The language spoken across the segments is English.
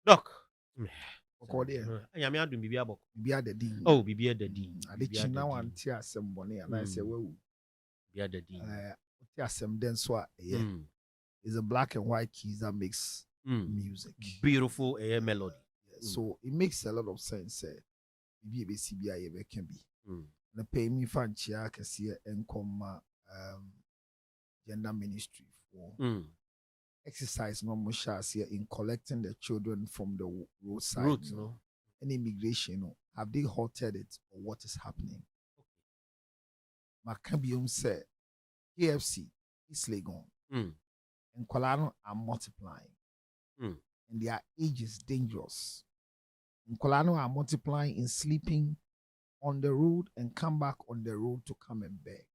Doc. Okodia. I am doing Bibiabok. Bibia the D. Oh, Bibia the D. I did china one tear some bonnet, and I say, well, Bibia the D. Tear some then swat. Yeah. It's a black and white keys that makes music. Beautiful melody. Yeah. So it makes a lot of sense. BBCBI can be. The pay me fan chia can see and come gender ministry for exercise normal shares here in collecting the children from the roadside. Roots, no? And immigration, have they halted it or what is happening? Macabium said KFC is Legon and Kolano are multiplying and their age is dangerous. And Kolano are multiplying in sleeping on the road and come back on the road to come and beg.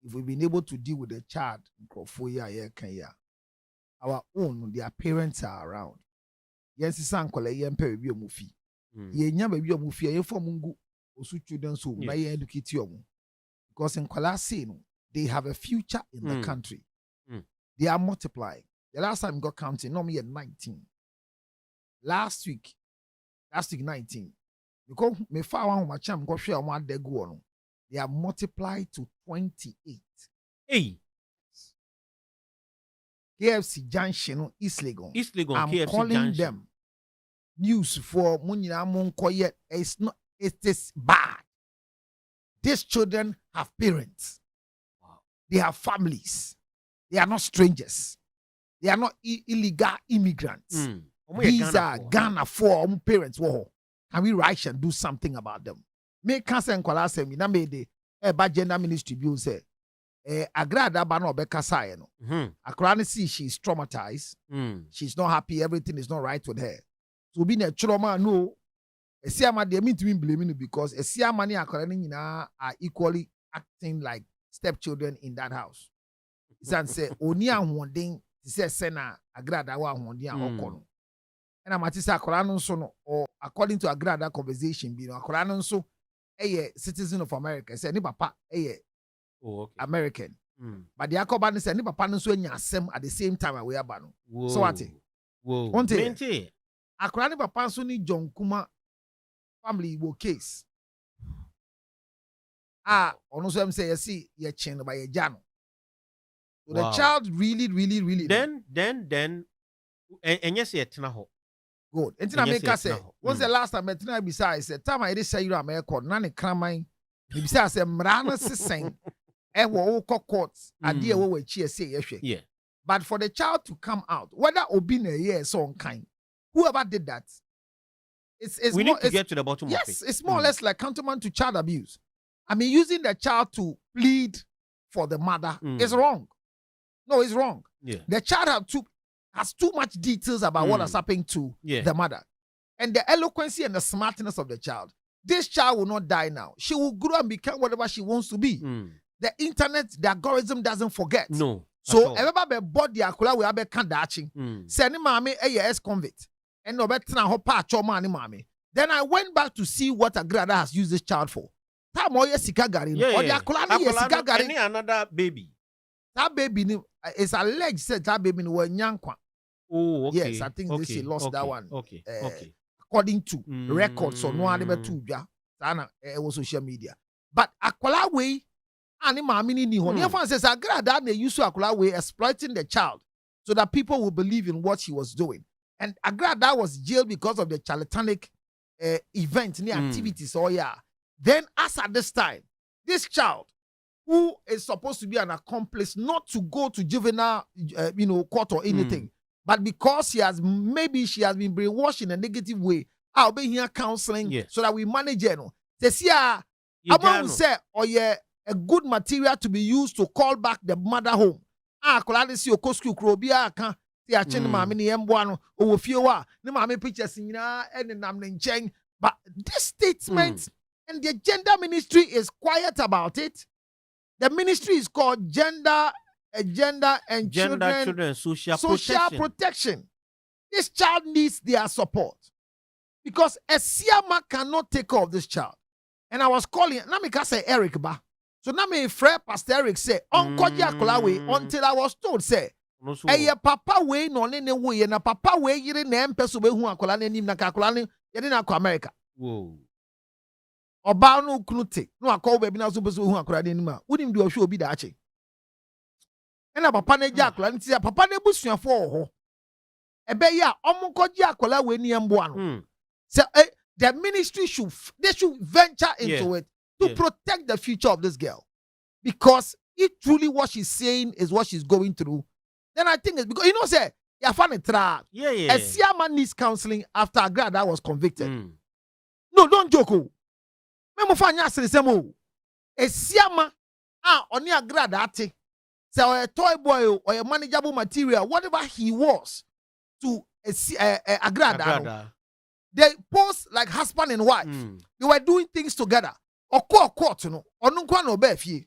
If we've been able to deal with the child in Krofoya, Kenya, our own, their parents are around. Yes, it's uncle, yen pay be a movie. Ye never be a movie, ye for Mungu, Osu children, so may educate you. Because in Kwalasino, they have a future in the country. They are multiplying. The last time I got counting, no me at 19. Last week 19. Because me found my cham go share one de go on. They are multiplied to 28. Hey. KFC Junction, East Legon. I'm KFC calling Junction. them news for Munina Monkoye. It's not, it is bad. These children have parents. Wow. They have families. They are not strangers. They are not illegal immigrants. These are Ghana for parents. WOHO. Can we rise and do something about them? Make cancer and Kwalasemi, na made the gender ministry bill say. Agradaa bano obekasa ye no. Akrani see she's traumatized. She's not happy. Everything is not right with her. So being a trauma, no. Esiama they mean to be blaming because Esiama ni akrani nyina are equally acting like stepchildren in that house. Isan say oni ahondin ti say sena Agradaa wa ahondin akono. And I'm at this akrani so no, or according to Agradaa conversation, be no akrani so citizen of America. Say ni papa American. But the Akoban said, "Nipa panu so enya asem at the same time we are banu." So what? Whoa. Onte. Akrani nipa panso ni John Kuma family wo case. Ono so am say you see ye chen by ye jano. So the child really. Then, and yes, yet ho. Good. Entina make us say, when's the last time Entina besides said, time I did say you are American, none cramine. Besides, say, Mrana sing. Courts idea what we say yeah. But for the child to come out, whether Obina yeah so kind, whoever did that, we need to get to the bottom of it. Yes, it's more or less like countermand to child abuse. I mean, using the child to plead for the mother is wrong. No, it's wrong. Yeah. The child has too much details about what has happened to the mother. And the eloquence and the smartness of the child. This child will not die now. She will grow and become whatever she wants to be. The internet, the algorithm doesn't forget. No. So everybody bought the akula we have kandaching. Say ni mami ex convict. And no better na ho pa choma ni mami. Then I went back to see what Agradaa has used this child for. That mo ye sika gari. Or the akula ni ye sika gari. Any another baby. That baby is alleged said that baby ni was nyankwa. Oh, okay. Yes, I think she lost that one. Okay. According to records or no other two it was social media. But akula way and mamini ni hon. Everyone says Agradaa they used to akula way exploiting the child so that people will believe in what he was doing. And Agradaa was jailed because of the charlatanic event, the activities. Oh yeah. Then as at this time, this child who is supposed to be an accomplice, not to go to juvenile, court or anything, but because she has been brainwashed in a negative way, I'll be here counseling so that we manage it. I will say, a good material to be used to call back the mother home. Kolani o kosku krobia kan ti a chen mama ni emboa no owo fie wa ne mama pictures nyina enenam ne nchen. But this statement and the gender ministry is quiet about it. The ministry is called Gender and Children Social Protection. This child needs their support because a Siama cannot take care of this child. And I was calling, Namika say Eric ba. So now me friend Pastor Eric say, until I was told say, papa way no ne way na papa way yire na empe so be hu akola na nim na ka akola ne ye na akọ America. Whoa. Oba no knute no akọ ba bi na so be so hu akola na nim a unim de ohwe obi da ache. Na papa na gya akola nti papa na busuafo ho. Ebe ya omunko gya akola we ni embo ano. So the ministry should venture into it to protect the future of this girl. Because if truly what she's saying is what she's going through, then I think it's because, say, you're funny track. Yeah. A Siama needs counseling after Agradaa was convicted. No, don't joke. Memo fanya semo. A Siama, oni Agradaa, so a toy boy or a manageable material, whatever he was to Agradaa. They posed like husband and wife. They were doing things together. Or court, no befi.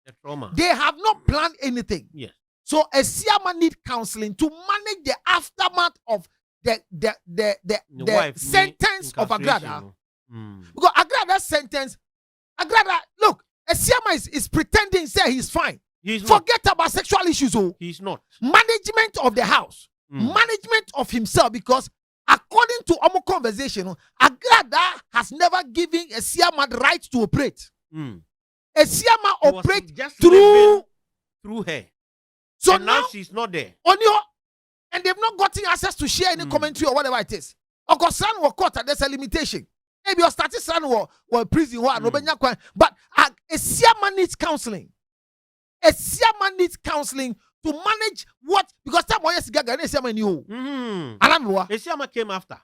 The trauma. They have not planned anything. Yes. So a Siama need counseling to manage the aftermath of the sentence of Agradaa. Because Agrada's sentence, look, a Siama is pretending say he's fine. Forget about sexual issues. He's not. Management of the house, management of himself, because according to our conversation, Agradaa has never given a Siama the right to operate. A Siama operates through her. So and now she's not there. And they've not gotten access to share any commentary or whatever it is. Of course, son was caught, there's a limitation. Maybe your status son or prison, but a Siama needs counseling. A Siama needs counseling to manage what, because that boy is gaga, and Siama knew. A Siama came after.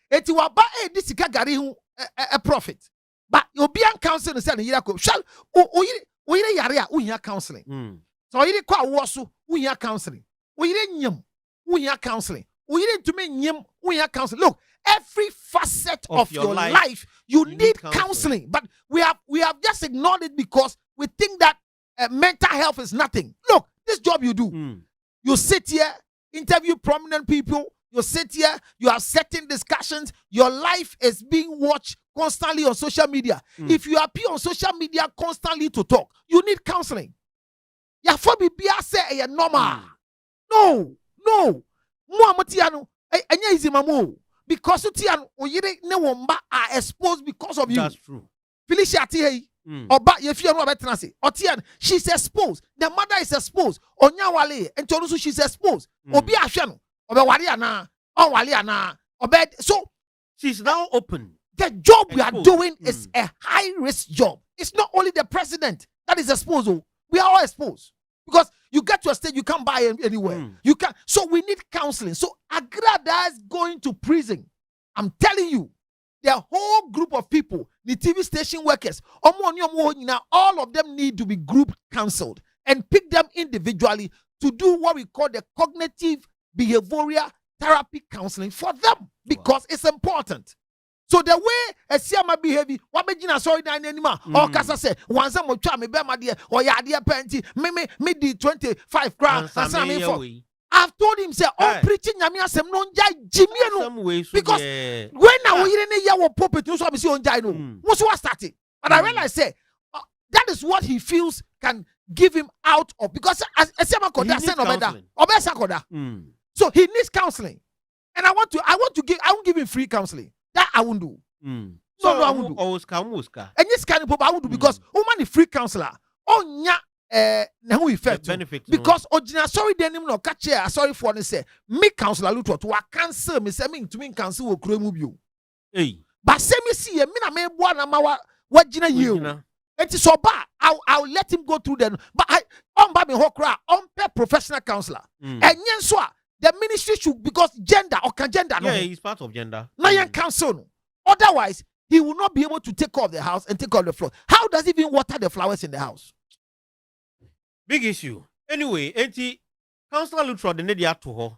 It was about this gagari a prophet. But you'll be on counseling and saying, shall we yarea, we hear counseling. So you didn't wasu, we hear counseling. We didn't yum, we hear counseling. We didn't to me yum, we hear counseling. Look, every facet of your life, you need counseling. But we have just ignored it because we think that mental health is nothing. Look, this job you do, you sit here, interview prominent people, you sit here, you have certain discussions, your life is being watched constantly on social media. If you appear on social media constantly to talk, you need counseling. Ya for be say a normal. No. Mo amatiano enya easy mamo because utiano oyire ne womba are exposed because of you. That's true. Felicia ati oba ye fie no betena se. Otian she's exposed. The mother is exposed. Onya wale entono she's exposed. Obi ahwe no. Obe wale ana, on wale ana. Obe so she's now open. The job we are doing is a high-risk job. It's not only the president that is exposed. We are all exposed. Because you get to a stage, you can't buy anywhere. You can't. So we need counseling. So Agradaa is going to prison. I'm telling you, the whole group of people, the TV station workers, all of them need to be group counseled and pick them individually to do what we call the cognitive behavioral therapy counseling for them because it's important. So the way a Siama behavior, what be jina sorry na anima or kasa say once I'm try me be my dear or ya dear penti me di 25 grand I've told him say preaching nyame asem no njai jimie no because when now we ne ya wo pulpit no so am see onjai no wo so start it but I realize say that is what he feels can give him out of because as a Siama koda say no better obesa koda so he needs counseling and I won't give him free counseling. That I won't do. So I won't do. And this kind of people I won't do because woman is free counselor. Oh nya who effect because original sorry then no catch here sorry for say me Counsellor Lutterodt to cancel me say me to me cancel wo kura mu bio. But say me see me na me boa na ma wa gina you. It is so bad. I'll let him go through them. But I on ba me ho kra on professional counselor. And yen so the ministry should, because gender or can gender. Yeah, he's part of gender. Now council. Otherwise, he will not be able to take off the house and take off the floor. How does he even water the flowers in the house? Big issue. Anyway, Counsellor Lutterodt the need to her.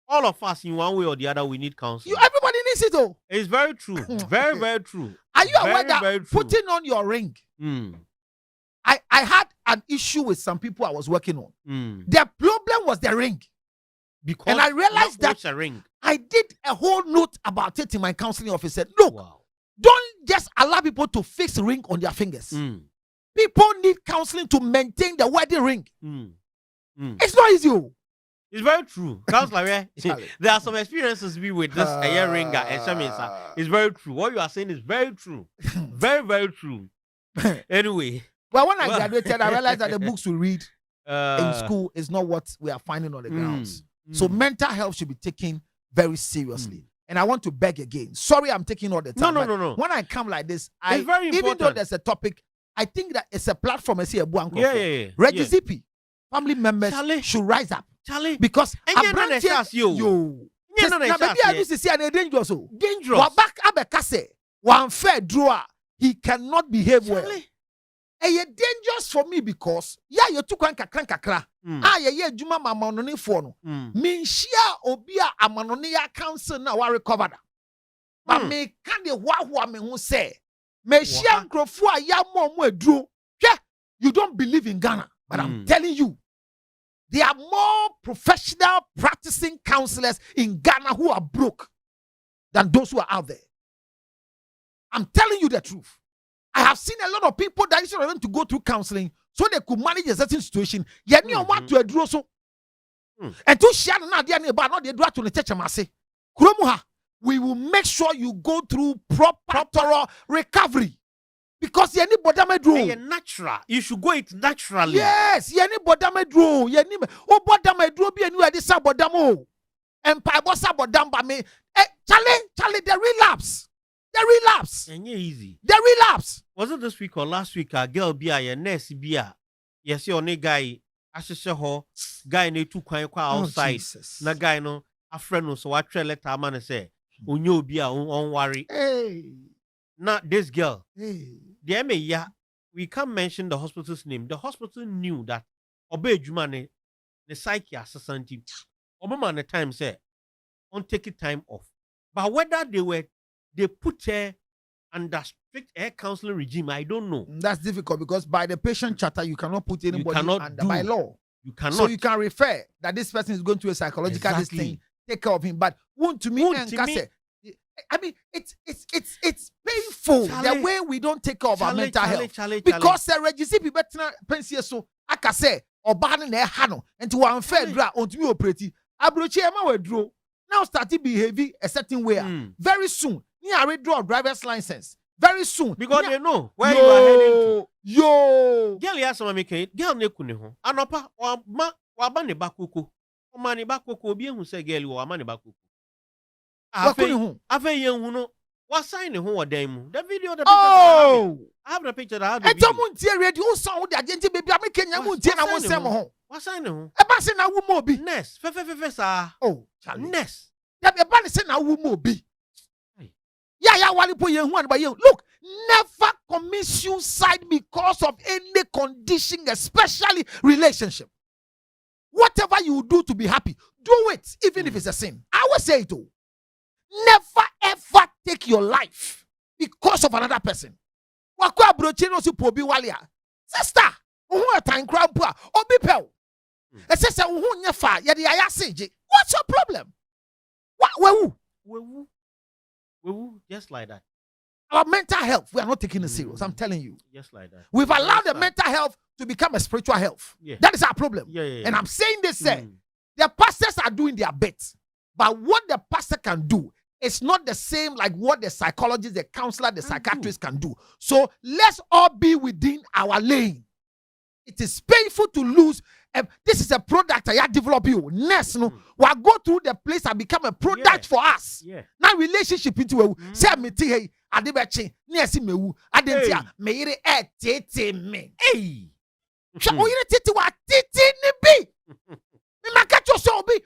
All of us in one way or the other, we need counseling. Everybody needs it though. It's very true. Very, very true. Are you aware that putting on your ring? I had an issue with some people I was working on. The problem was the ring. Because and I realized that I did a whole note about it in my counseling office. Said, look, don't just allow people to fix ring on their fingers. People need counseling to maintain the wedding ring. It's not easy. It's very true. Counselor, there are some experiences we with this ringer and Shamisa. It's very true. What you are saying is very true. Very, very true. Anyway. Well, when I graduated, I realized that the books we read in school is not what we are finding on the grounds. So mental health should be taken very seriously. And I want to beg again. Sorry, I'm taking all the time. No. When I come like this, it's very important. Even though there's a topic, I think that it's a platform. I see a buanko. Yeah. Regisipi, family members should rise up. Because dangerous. Back abekase, one fair drawer, he cannot behave well. And you're dangerous for me because you took one kakra. Juma mamononi for no. Mean share obia amanonia council now are recovered. But me can the wahua me who say, me share crofua ya mo drew. Yeah, you don't believe in Ghana, but I'm telling you, there are more professional practicing counselors in Ghana who are broke than those who are out there. I'm telling you the truth. I have seen a lot of people that instead of them to go through counseling so they could manage a certain situation. Want to address so. And to share now they are not the to the church. We will make sure you go through proper thorough recovery. Because you need bodamedro. Natural. You should go it naturally. Yes, you need bodamedro. You need bodamedro be anywhere this bodamo. And paibosa bodamba me. Charlie, the relapse. And easy. The relapse. Was it this week or last week? A girl be a nurse be a yes, your guy. Ashisha ho guy ne too quiet outside. Na guy no a friend no so I try let her man say unyo be a on worry. Hey. Not this girl. Hey. The we can't mention the hospital's name. The hospital knew that obey Jumane the psyche assistant team. Obama the time said on take it time off. But whether they put her under strict air counseling regime, I don't know. That's difficult because by the patient charter, you cannot put anybody under by law. You cannot. So you can refer that this person is going to a psychological this thing, take care of him. But to me, I mean, it's painful the way we don't take care of our mental health. Because the registry people pension so I can say or ban in hano and to unfair dra on to me operate. Abrochi ema we draw now starting behaving a certain way. Very soon. I withdraw driver's license very soon because they know where you are heading to. Girl, yes, mama, girl, ne kune ho. Anopa, wa bani bakoko. O mani bakoko. Bien who say girl, wa mani bakoko. Afe yen huno. Wa sign ho wa demu. The video, the picture. I have the picture. I have the video. Etomu ntie radio sound the agent baby. Ame Kenya mu ntie na mo sem ho. Wa sign ho. E ba se na wu mo bi. Ness. Fe sa. Oh, Ness. E ba ne se na wu mo bi. Look, never commit suicide because of any condition, especially relationship. Whatever you do to be happy, do it, even if it's a sin. I will say it all. Never ever take your life because of another person. Sister, what's your problem? Just like that. Our mental health, we are not taking it serious. I'm telling you. Just like that. We've allowed the mental health to become a spiritual health. Yeah. That is our problem. Yeah. And I'm saying this, the pastors are doing their bit. But what the pastor can do is not the same like what the psychologist, the counselor, the psychiatrist can do. So let's all be within our lane. It is painful to lose. This is a product I develop you. Next, we go through the place and become a product for us. Yeah. Now relationship into a say me hey adebechi near me wu adentia me yire tete me. Hey. Sha o yire tete wa tete ni bi. Me makacho so obi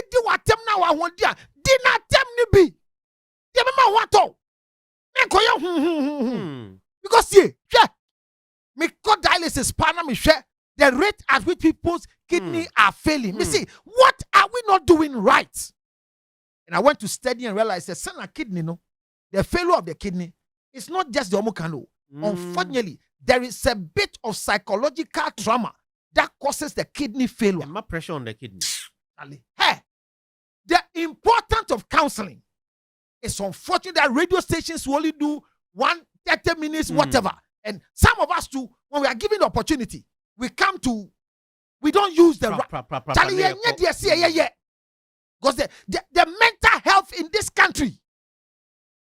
di watem na wa hon dia. Di na tem ni bi. Di me ma wato. Me koyo because me cut dialysis partner me share the rate at which people's kidney are failing. Me see, what are we not doing right? And I went to study and realized that kidney, the failure of the kidney is not just the omokano. Unfortunately, there is a bit of psychological trauma that causes the kidney failure. And more pressure on the kidney. Hey, the importance of counseling is unfortunate that radio stations will only do 30 minutes, whatever. And some of us too, when we are given the opportunity, we come to We don't use the Charlie, yeah. Because the mental health in this country.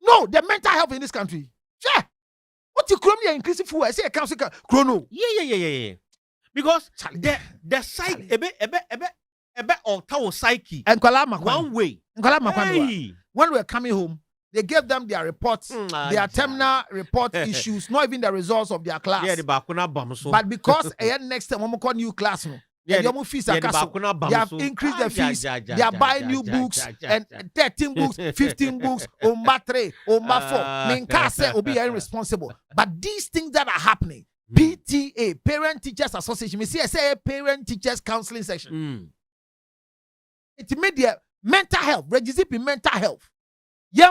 No, the mental health in this country. Yeah. What you chrome increasing for? I say a council chrono. Yeah. Because the psyche, a bit of tower psyche. And one way. When we were coming home, they gave them their reports, their terminal report issues, not even the results of their class. Yeah, the but because next time when we call new class, no, they have increased the fees. They are buying new books and 13 books, 15 books, Omba 3, Omba 4. Minkase will be irresponsible. But these things that are happening, PTA, Parent Teachers Association, we see I say Parent Teachers Counselling Section. It made their mental health, register mental health. They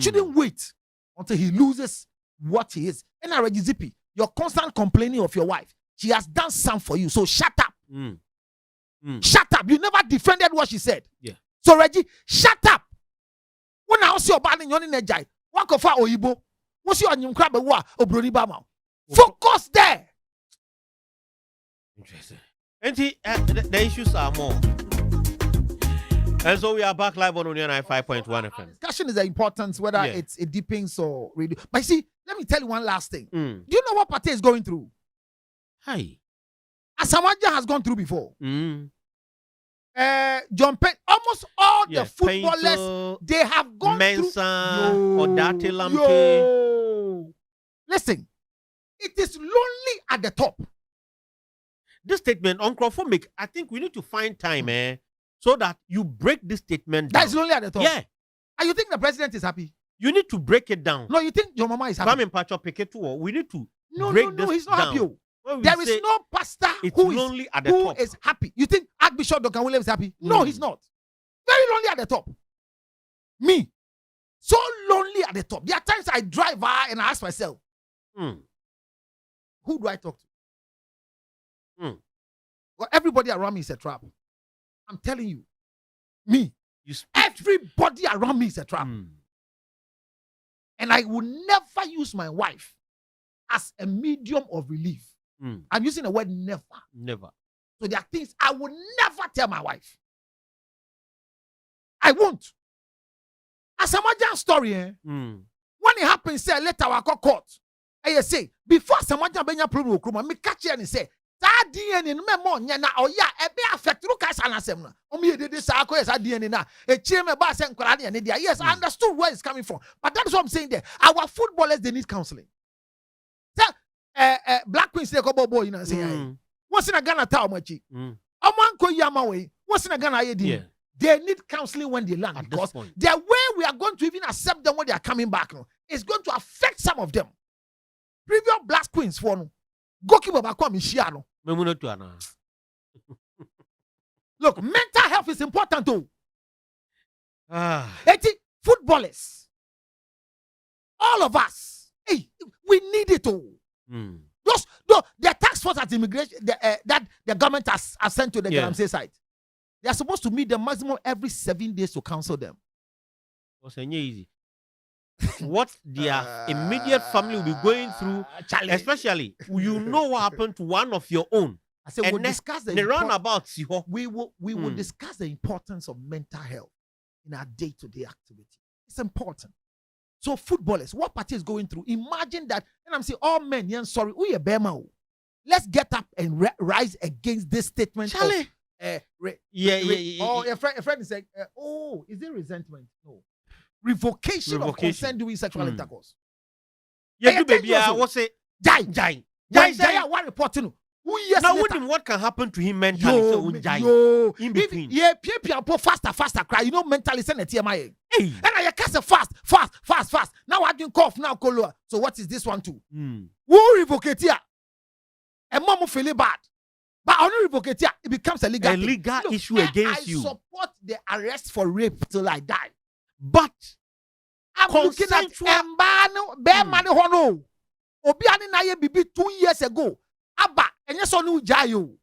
shouldn't wait until he loses what he is. And I register you're constant complaining of your wife. She has done some for you, so shut up. Shut up. You never defended what she said. Yeah. So Reggie, shut up. When I was your bad in your energy, walk of our Oyibo. What's your new crab or Brody Bama? Focus there. Interesting. And the issues are more. And so we are back live on Onua 5.1 FM. Discussion is the importance, whether it deepens or reduces. But see, let me tell you one last thing. Do you know what Pate is going through? Hi. Asamaja has gone through before. John Penn, almost all the footballers, they have gone through. Listen, it is lonely at the top. This statement, Uncle Fomic, I think we need to find time, so that you break this statement down. That's lonely at the top. Yeah. And you think the president is happy? You need to break it down. No, you think your mama is happy? We need to break this he's not down. Happy. There is no pastor who is happy. You think Archbishop Dr. Williams is happy? No, he's not. Very lonely at the top. Me. So lonely at the top. There are times I drive by and I ask myself, who do I talk to? Well, everybody around me is a trap. I'm telling you. Me. Everybody around me is a trap. And I will never use my wife as a medium of relief. I'm using the word never. Never. So there are things I will never tell my wife. I won't. As a Majan story, when it happens, say later I call court. And you say, before Samajan Benya problem, me catch you and say, that DNA memo nyana or ya ebe affect look as an assembly. Omi did this I DNA na a chairman bass and Korani and India. Yes, I understood where it's coming from. But that's what I'm saying there. Our footballers, they need counseling. Black Queens, they go boy, you know, say, what's in a Ghana town, machi? Oman ko yama way, what's in a Ghana idea? They need counseling when they land. Because the way we are going to even accept them when they are coming back is going to affect some of them. Previous Black Queens for no. Goalkeeper back come Shiano. Look, mental health is important too. Footballers, all of us, hey, we need it all. The task force at immigration that the government has sent to the Galamsey site, they are supposed to meet the maximum every 7 days to counsel them. What's easy? What their immediate family will be going through, especially you know what happened to one of your own. I said we'll discuss the roundabout. We will discuss the importance of mental health in our day-to-day activity. It's important. So footballers, what party is going through? Imagine that, and I'm saying all men, sorry, we a bema. Let's get up and rise against this statement. Charlie. Oh, a friend is saying, is it resentment? No. Revocation of consent doing sexual intercourse. Yeah, baby, what's it? Jai. What reporting? Now, what can happen to him mentally? In between. People faster cry. You know, mentally send a TMI. And I cast a fast. Now I didn't cough now, color. So what is this one too? Who revocate here? And mom will feel bad. But on revocate here, it becomes a legal issue against you. I support the arrest for rape till I die. But I'm looking at Mbano, Bear Money Hono. Obiani Naye Bibi 2 years ago. Abba, and yes, on Jayo.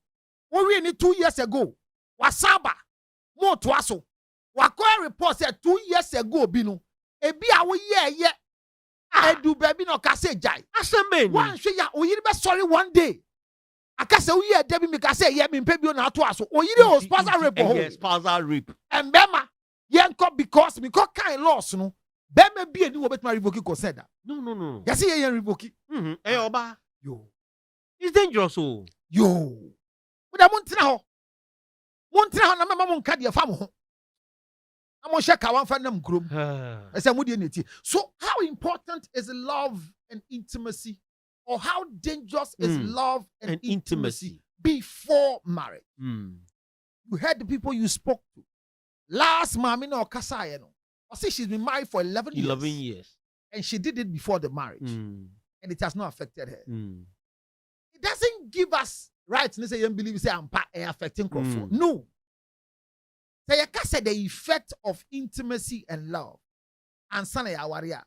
We need 2 years ago. Wasaba, more twaso. Wakoya report said 2 years ago, Bino. Ebi awo ye. I do baby no kase jai. Asamen. One show ya, we sorry one day. Akasa we hear Debbie make say yeah me pay bi na ato aso. Oyire o spousal rape ho. Yes, spousal rape. And Bema yenko because kind loss no. Bema bi eni wo betuma revoke consent. No. Yesi ye revoke. Eh oba. Yo. It's dangerous oh. Yo. But I want ho. Montra ho na mama mo nka de fa mo ho. Na mo sheka wan fa nam krom. I say mo de neti. So how important is love and intimacy, or how dangerous is love and intimacy before marriage? You heard the people you spoke to. Last mama no kasa no. I say she's been married for 11 years. And she did it before the marriage. And it has not affected her. It doesn't give us right to say you believe say I'm affecting comfort. No. So you can say the effect of intimacy and love. And sana ya waria.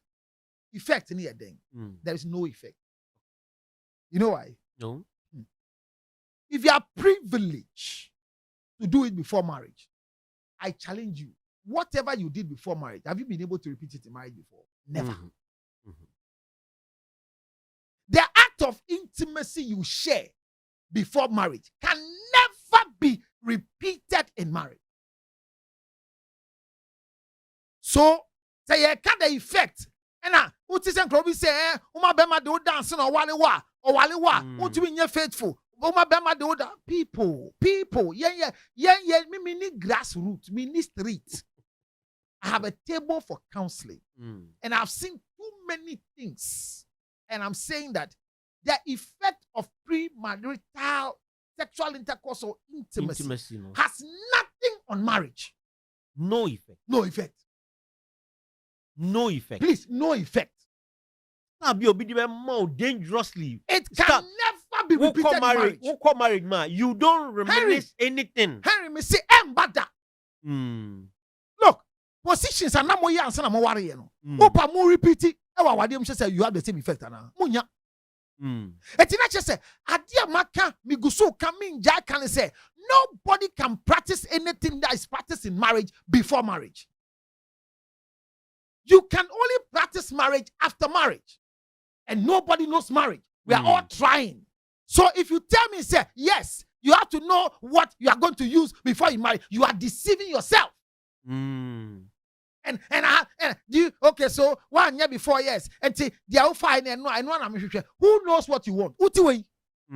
Effect in here then. There is no effect. You know why? No. If you are privileged to do it before marriage, I challenge you. Whatever you did before marriage, have you been able to repeat it in marriage before? Never. The act of intimacy you share before marriage can never be repeated in marriage. So, say you can the effect. And now, what is it? Say, "Uma bema do dance no wale wa, what you mean faithful? Uma bema do da people, yeah, me need grassroots, me need street. I have a table for counseling, and I've seen too many things, and I'm saying that the effect of premarital sexual intercourse or intimacy no. has nothing on marriage. No effect. No effect. No effect. Please, no effect. Now be obedient more dangerously. It can never be repeated in marriage. Who call marriage, man? You don't reminisce anything. Henry, me say embada. Look, positions are not more answer na more worry no. Opa mo repeat it. Ewa wade say you have the same effect na. Munya. Etina che say adia maka miguso coming Jack can say nobody can practice anything that is practiced in marriage before marriage. You can only practice marriage after marriage. And nobody knows marriage. We are all trying. So if you tell me, say, yes, you have to know what you are going to use before you marry, you are deceiving yourself. And do you, okay, so 1 year before, yes, and say, they are fine, and who knows what you want?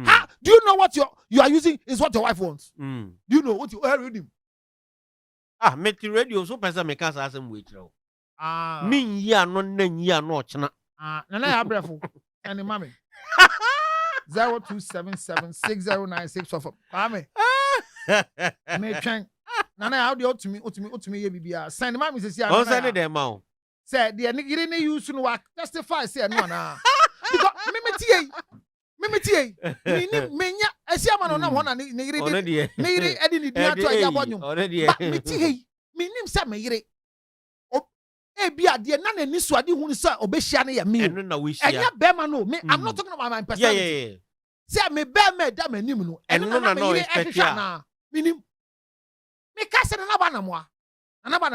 How, do you know what you are using is what your wife wants? Do you know what you are reading? Make the radio so person make us ask him which now. Min ya no nen ya no chna. Nana ya brefo. And mommy. 0277609644. Mommy. Me twen. Nana how dey to me ye bibia. Send mommy say ya. Oh send them ma. Say the nigiri ne use no wa testify say no na. Because me tie. Me menya asiama no na ho na nigiri nigiri edi ni dia to aja bonyum. But me tie. Me nim say me yire. Bia de na nani suade hu say obehia na ye me. Enya bema no me I'm not talking about my personality. Yeah. Say me bema da manim no. Eno na no expect ya. Minim. Me ka se na ba na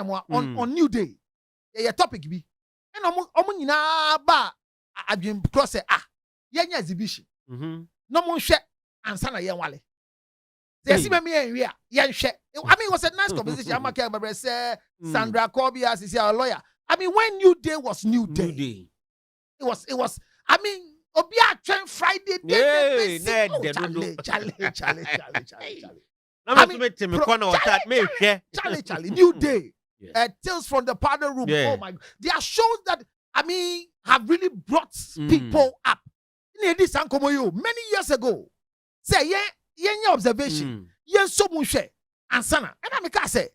mo on new day. Ye topic bi. And omo nyina ba adwen cross yenya exhibition. No mo hwe ansa na ye wale. Say si me enwi a ye hwe. I mean it was a nice conversation. I'm a say Sandra Kobe as is our lawyer. I mean, when New Day was New Day. It was. I mean, Obia train Friday. Charlie, New Day. Tales from the powder room. Yeah. Oh my God. There are shows that have really brought people up. Many years ago. Say observation. Yes, so much. And Sana. And I make say,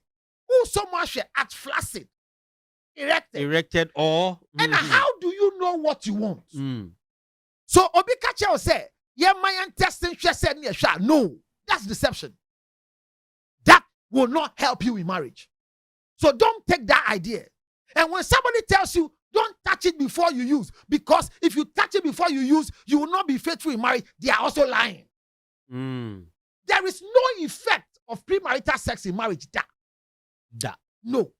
who so much at flaccid? Erected or and how do you know what you want? So Obi Kacha will say, yeah, my testing said no, that's deception. That will not help you in marriage. So don't take that idea. And when somebody tells you don't touch it before you use, because if you touch it before you use, you will not be faithful in marriage, they are also lying. There is no effect of premarital sex in marriage. No.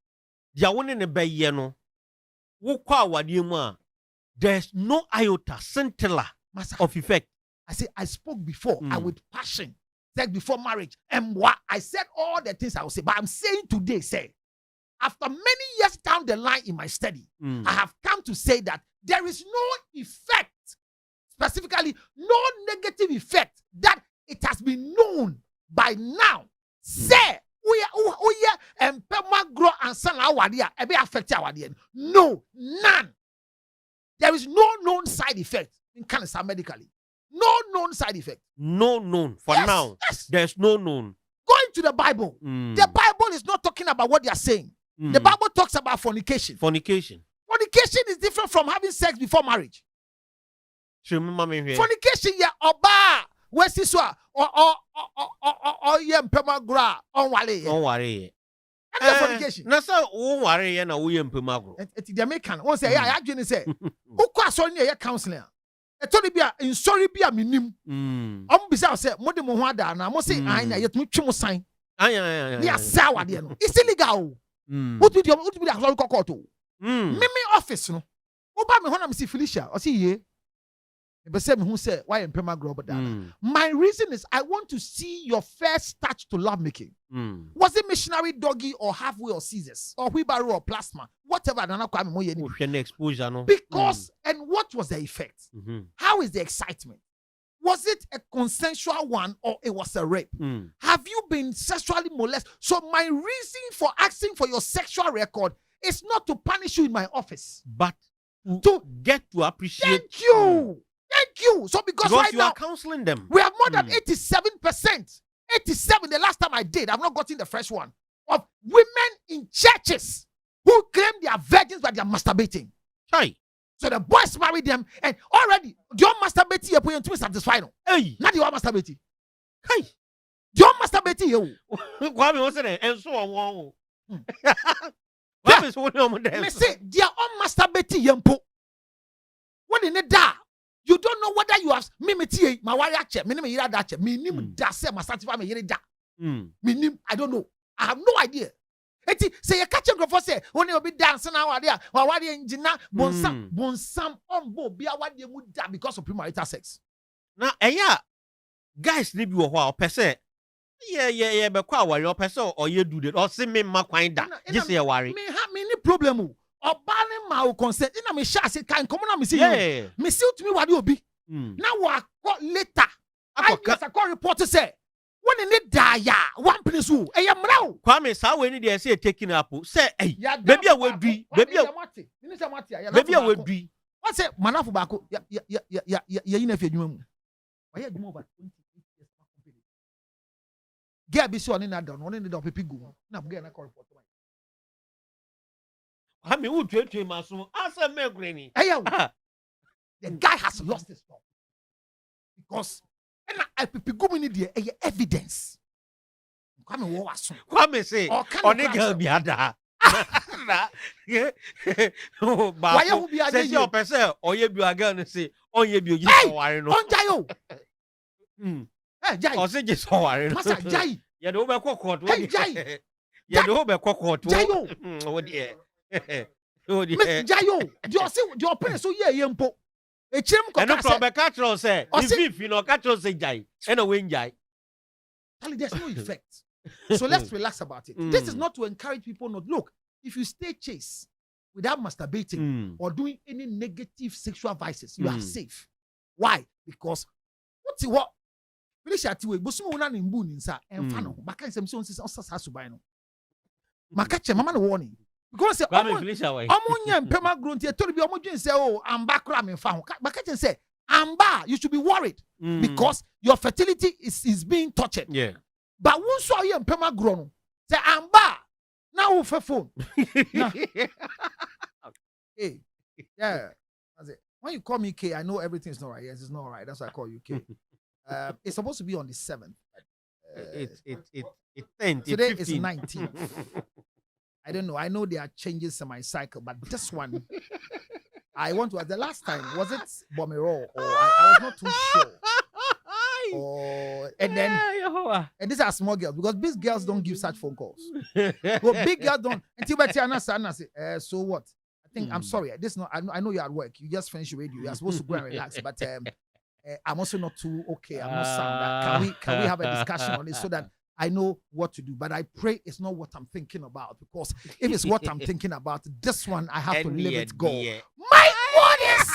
There's no iota scintilla of effect. I say, I spoke before, and with passion, said before marriage, and what I said all the things I would say. But I'm saying today, say, after many years down the line in my study, I have come to say that there is no effect, specifically no negative effect, that it has been known by now. Say, and grow and son our be affect our no, none. There is no known side effect in cancer medically. No known side effect. No known for now. Yes. There's no known. Going to the Bible. The Bible is not talking about what they are saying. The Bible talks about fornication. Fornication Is different from having sex before marriage. Fornication, yeah, oba. Where's this one? Or yeah, pemagra on wale. Don't worry. Fornication. Na sa o worry na wo yem pemagro. It's the American. One say, yeah, I say, who so near counseling? A Tony Bia in sorry be a minim. Bizarre say, Modi Mohada, and I must say, I yet much sign. Yeah, sour. It's illegal. What would be a local court? Mimi office, no. Obama, when I'm see Felicia, or see ye. But say who said, why in Pemagro? My reason is I want to see your first touch to lovemaking. Was it missionary doggy or halfway or scissors or wheelbarrow or plasma? Whatever. Exposure, no? Because, and what was the effect? How is the excitement? Was it a consensual one or it was a rape? Have you been sexually molested? So my reason for asking for your sexual record is not to punish you in my office, but to get to appreciate. Thank you. Thank you. So because right you now are counseling them, we have more than 87%. 87 the last time I did. I've not gotten the fresh one of women in churches who claim they are virgins but they are masturbating. Hi. So the boys marry them and already you're masturbating. You're putting to be satisfied. Hey, not you are masturbating. Hi, you're masturbating. You. Kwame was there and so on. Kwame is one of them. Me say they are all masturbating. Yempo. What in the da? You don't know whether you have mimiti my warrior check, minimum yira that check, minimum da say my satisfy me yira da. Minimum, I don't know. I have no idea. Eti say you catch a say when you be dancing now there, warrior engineer bonsam on bo be a warrior would da because of premarital sex. Now, guys, need you a while per se. Yeah, but quite warrior per se or you do that or see me ma quinda. Just say worry. Me have many problem. Or banning my consent. In a shas, it can come on. Me see, me see to me what you be. Now, what later? I call reporter say, when in it die, one place who, I am now. Kwame, how when they say taking up, say, hey, maybe I will be, maybe I will be. What's it, Manafu Bako? Yeah, in a few. I had more about 20 years. Get be so on in that down, one in the dog, people. Now, get a call report. I mean, who treat him as soon as a megrini? The guy has lost his job because I go in the evidence. Kwame say, on a girl be ada. Why you be a your person or you be a girl and say, oh, you be just worrying on Jayo. Or say just worrying. Master Jay, you know, back court. Jay, you know, back court. Jayo, oh dear. Mr. Jayo, your parents so yempo. A chim and no problem. Catro say, if you know, Catro say Jay, and a win Jay. There's no effect. So let's relax about it. This is not to encourage people not look. If you stay chaste without masturbating or doing any negative sexual vices, you are safe. Why? Because what? Felicia Tiwe, Bosumuna in Boon inside and Fano, Bakan Samson says, Osasubino. Makache, Mama warning. Because Amonia and Pema Grunty told me, Omogen say, oh, I'm back ramming found. Makache say, Amba, you should be worried because your fertility is being touched. Yeah. But once saw you and Pema grown, say, Amba, now for phone. Hey, yeah. When you call me K, I know everything's not right. Yes, it's not right. That's why I call you K. It's supposed to be on the 7th. It's 10th. Today is 19th. I don't know. I know they are changing semi-cycle, but this one, I want to. The last time was it Bomero, or I was not too sure. And these are small girls because big girls don't give such phone calls. But big girls don't. Until say, so what? I think I'm sorry. This not. I know you're at work. You just finished your radio. You're supposed to go and relax. But I'm also not too okay. I'm not sound. Can we have a discussion on it so that I know what to do? But I pray it's not what I'm thinking about, because if it's what I'm thinking about, this one I have to let it go. My goodness!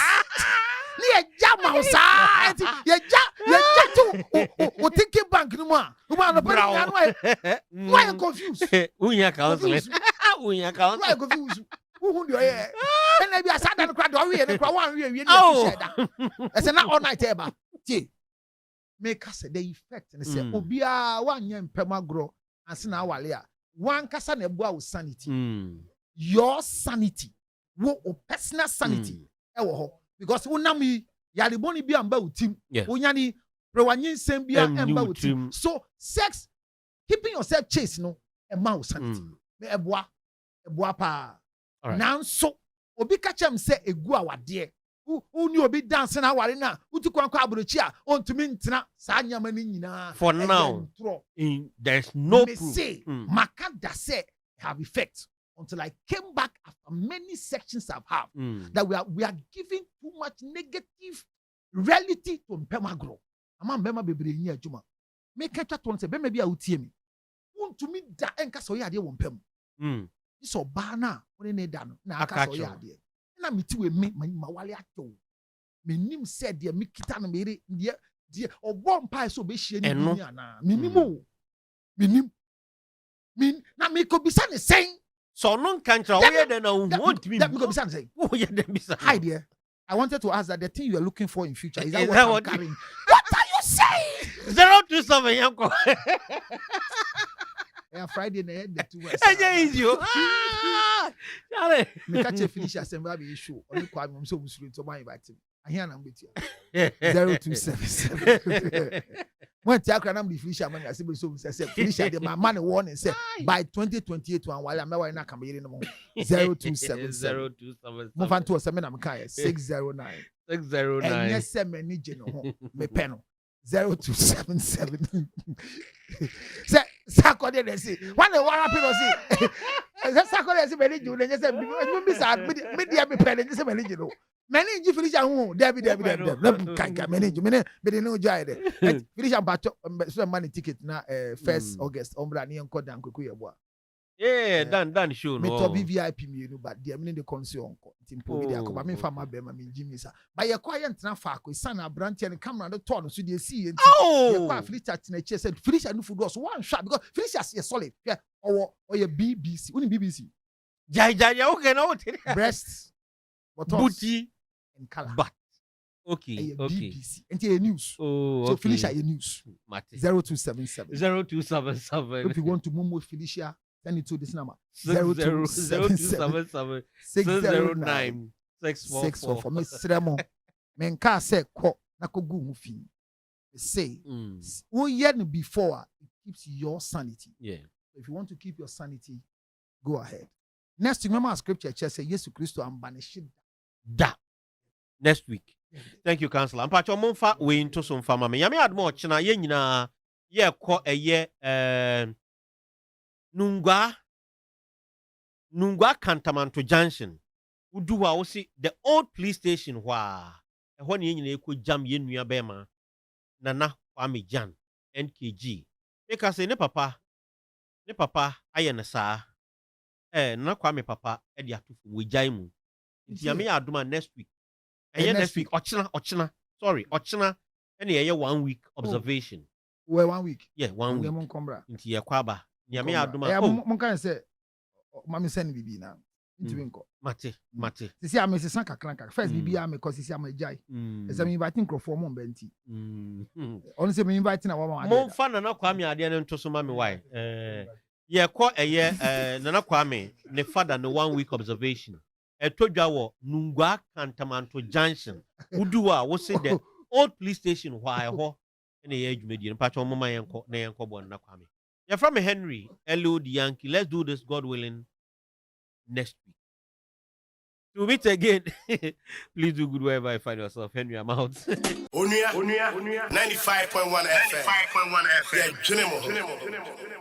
You thinking bank no more. Why you confused? Unya counseling. Unya counseling. Why you confused? Who do you hear? And I be a sad and crowd. I said, not all night ever. Make us the effect and say, Obia, 1 year in Pemagro, and Sina Walia. One Cassan about sanity. Your sanity. Personal sanity. Because unami yaliboni bi amba utim. Unyani prewanyin sembi amba utim. So sex, keeping yourself chaste, no, a mouse sanity. Me ebwa pa. Now so obi kachem se egu awade. Uni obi dancing aware na utu kwankwa abrochi a ontumi ntina sa nyama ni nyina. For now, there's no proof. Say makada say have effect. Until I came back after many sections I've had, that we are giving too much negative reality to Mpemagro. Ama Mpema bebre ni adwuma. Make a chat one say, maybe I will tear me. Want to me da enka so yade won pem. This obana when ne da no na aka so yade. Na meti we me mawale ato. Me nim said de me kita na me de obo mpa so be hie ni ni ana. Me nim na me ko bisa ne sen. So non cancer. Hi there. I wanted to ask that the thing you are looking for in future is that what I'm carrying? What are you saying? 027 yanko. Yeah, Friday night the 2 hours. Me catch a finish assembly issue. Only kwame I'm so muslim to my invite him. I hear number 0277. When Tiakra nam the finish among us, so say finish the my money warning say by 2028 one while I'm not coming in 0277. Move on to a seminar 609. And yes, many general me pen 0277. Say Saturday they see. One the one people see. Saturday see many you just say me sad media me pen just many you know. Many you finish at home. Debbie. Can't manage. Many no joy there. Finish about some money ticket na 1st August. Ombra ni enko dan kuku boa. Yeah, dan show no. Me to be VIP me no, but the meaning the consume onko. Timpo bi akoma me fama be ma me jimi sa. But ye kwa ye ntena fa ko sana branch and camera no turn so dey see ye. Ye kwa Felicia na che said Felicia no food so one shot because Felicia is solid. Yeah, or your BBC. Uni BBC. Jai okay no. Breasts. Booty. Color. But okay. BBC. And the news. Oh, so okay. Felicia, your news. 0277. 0277. If you want to Momo Felicia, send it to this number. 0277 609 644. Miss Remo. Menka say ko na ko gu hu fi. Say, before it keeps your sanity. Yeah. If you want to keep your sanity, go ahead. Next, remember our scripture says, yes, Christ am banished. Da. Next week. Thank you, Counselor. Ampacho monfa we into some farmer. Yami admo china ye nyina ye ko eye Nungwa Kantamanto Junction. Uduwa osi the old police station wa ehwo ne nyina ekọ jam ye nua bema Nana Kwame Jan NKG. Because ne papa aye na saa Nana Kwame papa e di atufu we jaimu. Nti yami aduma next week. Next week ochina. Sorry, ochina ene ye 1 week observation. Well, 1 week. Yeah, 1 week. Nti ye kwaba. Yami aduma. Mon kan say mami send bibi na. Nti winko. Mate. Sisi am se san kakranka. First bibi am because sisi am jai. Ese me inviting crofo mo benti. On se me inviting na wa mo fa Nana Kwame ade ne nto so mami why. Ye ko Nana Kwame ne father no 1 week observation. Etodwa wo Nungwa Kantamanto Junction. Uduwa wo say the old police station why ho ene ye adwumadi mpacho mama yenko na yenko bo Nana Kwame. You're from Henry, LOD Yankee. Let's do this, God willing, next week. To meet again, please do good wherever you find yourself. Henry, I'm out. Onua 95.1 FM. Yeah,